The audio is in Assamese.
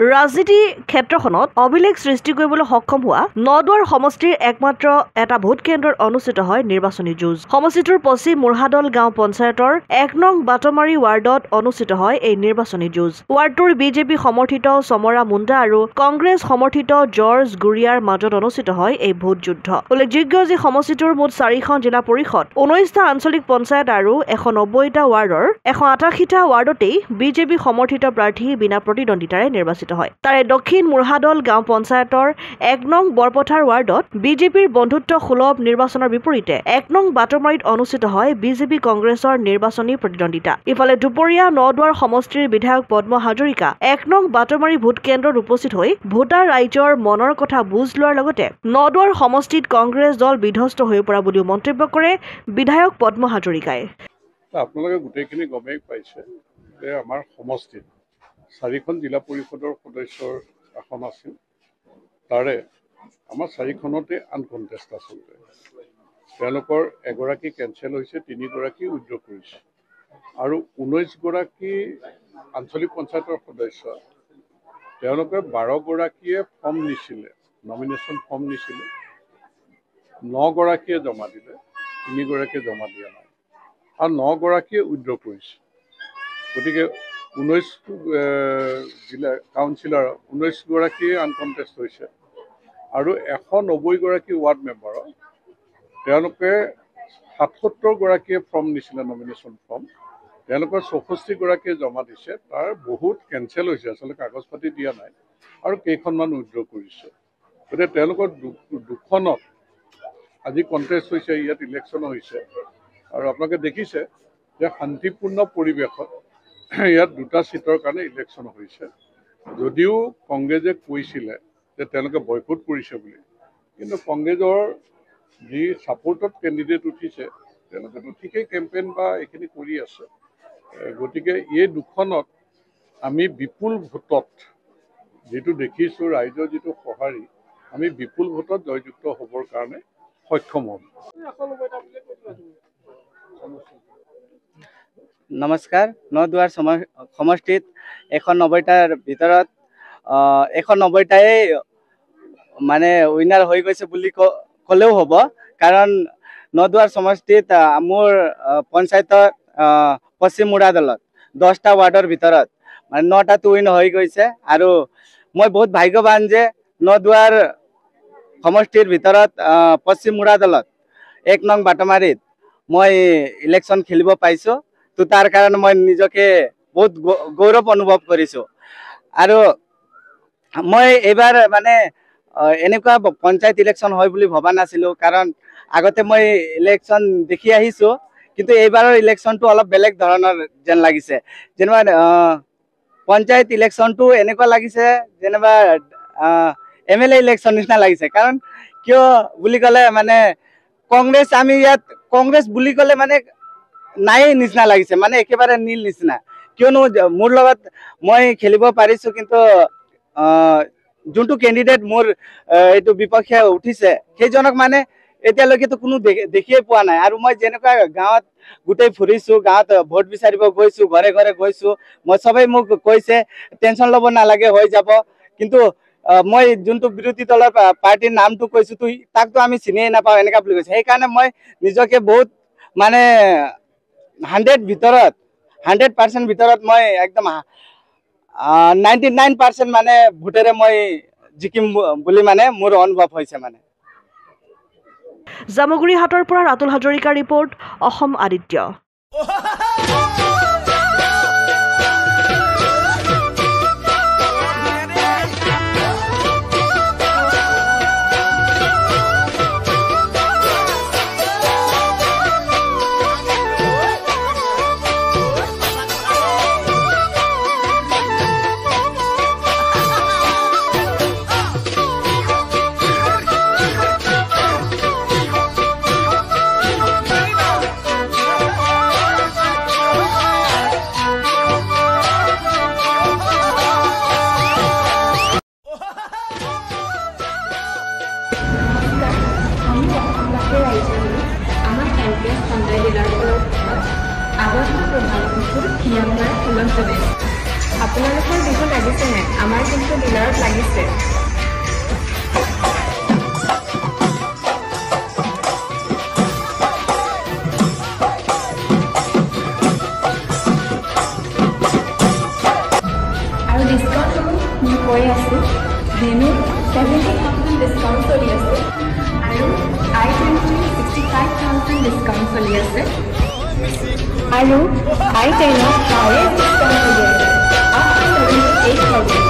ৰাজনীতি ক্ষেত্ৰখনত অভিলেখ সৃষ্টি কৰিবলৈ সক্ষম হোৱা নদুৱাৰ সমষ্টিৰ একমাত্ৰ এটা ভোট কেন্দ্ৰত অনুষ্ঠিত হয় নিৰ্বাচনী যুঁজ। সমষ্টিটোৰ পশ্চিম মুঢ়াদল গাঁও পঞ্চায়তৰ ১ নং বাটমাৰী ৱাৰ্ডত অনুষ্ঠিত হয় এই নিৰ্বাচনী যুঁজ। ৱাৰ্ডটোৰ বিজেপি সমৰ্থিত সমৰা মুণ্ডা আৰু কংগ্ৰেছ সমৰ্থিত জৰ্জ গুৰিয়াৰ মাজত অনুষ্ঠিত হয় এই ভোট যুদ্ধ। উল্লেখযোগ্য যে সমষ্টিটোৰ মুঠ ৪খন জিলা পৰিষদ, ১৯টা আঞ্চলিক পঞ্চায়ত আৰু ১৯০টা ৱাৰ্ডৰ ১৮৮টা ৱাৰ্ডতেই বিজেপি সমৰ্থিত প্ৰাৰ্থী বিনা প্ৰতিদ্বন্দ্বিতাৰে নিৰ্বাচিত হয়। তাৰে দক্ষিণ মুঢ়াদল গাঁও পঞ্চায়তৰ ১ নং বৰপথাৰ ৱাৰ্ডত বিজেপিৰ বন্ধুত্ব সুলভ নিৰ্বাচনৰ বিপৰীতে ১ নং বাটমাৰীত অনুষ্ঠিত হয় বিজেপি কংগ্ৰেছৰ নিৰ্বাচনী প্ৰতিদ্বন্দ্বিতা। ইফালে দুপৰীয়া নদুৱাৰ সমষ্টিৰ বিধায়ক পদ্ম হাজৰিকা ১ নং বাটমাৰী ভোট কেন্দ্ৰত উপস্থিত হৈ ভোটাৰ ৰাইজৰ মনৰ কথা বুজ লোৱাৰ লগতে নদুৱাৰ সমষ্টিত কংগ্ৰেছ দল বিধ্বস্ত হৈ পৰা বুলিও মন্তব্য কৰে বিধায়ক পদ্ম হাজৰিকাই। আপোনালোকে গোটেইখিনি গমেই পাইছে যে আমাৰ সমষ্টিত ৪খন জিলা পৰিষদৰ সদস্যৰ আসন আছিল। তাৰে আমাৰ ৪খনতে আনকণ্টেষ্ট আচলতে তেওঁলোকৰ এগৰাকী কেঞ্চেল হৈছে, ৩গৰাকী উইথড্ৰ কৰিছে আৰু ১৯গৰাকী আঞ্চলিক পঞ্চায়তৰ সদস্য তেওঁলোকে ১২গৰাকীয়ে ফৰ্ম নিছিলে, নমিনেশ্যন ফৰ্ম নিছিলে, ৯গৰাকীয়ে জমা দিলে, ৩গৰাকীয়ে জমা দিয়া নাই আৰু ৯গৰাকীয়ে উইথড্ৰ কৰিছে। গতিকে ১৯ জিলা কাউন্সিলৰ ১৯গৰাকীয়ে আনকণ্টেষ্ট হৈছে আৰু ১৯০গৰাকী ৱাৰ্ড মেম্বাৰৰ তেওঁলোকে ৭৭গৰাকীয়ে ফৰ্ম নিছিলে, নমিনেশ্যন ফৰ্ম তেওঁলোকৰ ৬৪গৰাকীয়ে জমা দিছে। তাৰ বহুত কেঞ্চেল হৈছে, আচলতে কাগজ পাতি দিয়া নাই আৰু কেইখনমান উইথড্ৰ কৰিছে। গতিকে তেওঁলোকৰ দুখনত আজি কণ্টেষ্ট হৈছে, ইয়াত ইলেকশ্যন হৈছে আৰু আপোনালোকে দেখিছে যে শান্তিপূৰ্ণ পৰিৱেশত ইয়াত 2টা ছিটৰ কাৰণে ইলেকশ্যন হৈছে। যদিও কংগ্ৰেছে কৈছিলে যে তেওঁলোকে বয়কট কৰিছে বুলি, কিন্তু কংগ্ৰেছৰ যি ছাপোৰ্টত কেণ্ডিডেট উঠিছে তেওঁলোকেতো ঠিকেই কেম্পেইন বা এইখিনি কৰি আছে। গতিকে এই দুখনত আমি বিপুল ভোটত যিটো দেখিছোঁ, ৰাইজৰ যিটো সঁহাৰি, আমি বিপুল ভোটত জয়যুক্ত হ'বৰ কাৰণে সক্ষম হ'ম। নমস্কাৰ। নদুৱাৰ সমষ্টিত ১৯০টাৰ ভিতৰত ১৯০টাই মানে উইনাৰ হৈ গৈছে বুলি ক'লেও হ'ব, কাৰণ নদুৱাৰ সমষ্টিত মোৰ পঞ্চায়তৰ পশ্চিম মুঢ়াদলত 10টা ৱাৰ্ডৰ ভিতৰত মানে 9টাত উইন হৈ গৈছে আৰু মই বহুত ভাগ্যৱান যে নদুৱাৰ সমষ্টিৰ ভিতৰত পশ্চিম মুঢ়াদলত ১ নং বাটমাৰীত মই ইলেকশ্যন খেলিব পাইছোঁ। তো তাৰ কাৰণে মই নিজকে বহুত গৌৰৱ অনুভৱ কৰিছোঁ আৰু মই এইবাৰ মানে এনেকুৱা পঞ্চায়ত ইলেকশ্যন হয় বুলি ভবা নাছিলোঁ, কাৰণ আগতে মই ইলেকশ্যন দেখি আহিছোঁ, কিন্তু এইবাৰৰ ইলেকশ্যনটো অলপ বেলেগ ধৰণৰ যেন লাগিছে। যেনিবা পঞ্চায়ত ইলেকশ্যনটো এনেকুৱা লাগিছে যেনিবা MLA ইলেকশ্যন নিচিনা লাগিছে। কাৰণ কিয় বুলি ক'লে মানে কংগ্ৰেছ, আমি ইয়াত কংগ্ৰেছ বুলি ক'লে মানে নাই নিচিনা লাগিছে, মানে একেবাৰে নীল নিচিনা। কিয়নো মোৰ লগত মই খেলিব পাৰিছোঁ, কিন্তু যোনটো কেণ্ডিডেট মোৰ এইটো বিপক্ষে উঠিছে সেইজনক মানে এতিয়ালৈকেতো কোনো দেখিয়ে পোৱা নাই। আৰু মই যেনেকুৱা গাঁৱত গোটেই ফুৰিছোঁ, গাঁৱত ভোট বিচাৰিব গৈছোঁ, ঘৰে ঘৰে গৈছোঁ, মই চবেই মোক কৈছে টেনশ্যন ল'ব নালাগে, হৈ যাব। কিন্তু মই যোনটো বিৰোধী দলৰ পাৰ্টীৰ নামটো কৈছোঁ, তো তাকতো আমি চিনিয়ে নাপাওঁ এনেকুৱা বুলি কৈছে। সেইকাৰণে মই নিজকে বহুত মানে 100% ভিতৰত মই একদম 99% মানে ভোটেৰে মই জিকিম বুলি মানে মোৰ অনুভৱ হৈছে। মানে জামুগুৰিহাটৰ পৰা ৰাতুল হাজৰিকাৰ ৰিপৰ্ট, অসম আদিত্য। আহিছে। আৰু ডিছকাউণ্টসমূহ মই কৈ আছোঁ, ভেনুৰ 70,000 ডিছকাউণ্ট চলি আছে আৰু I-20 65,000 ডিছকাউণ্ট চলি আছে আৰু I-10 হায়েষ্ট ডিছকাউণ্ট চলি আছে up to 78,000।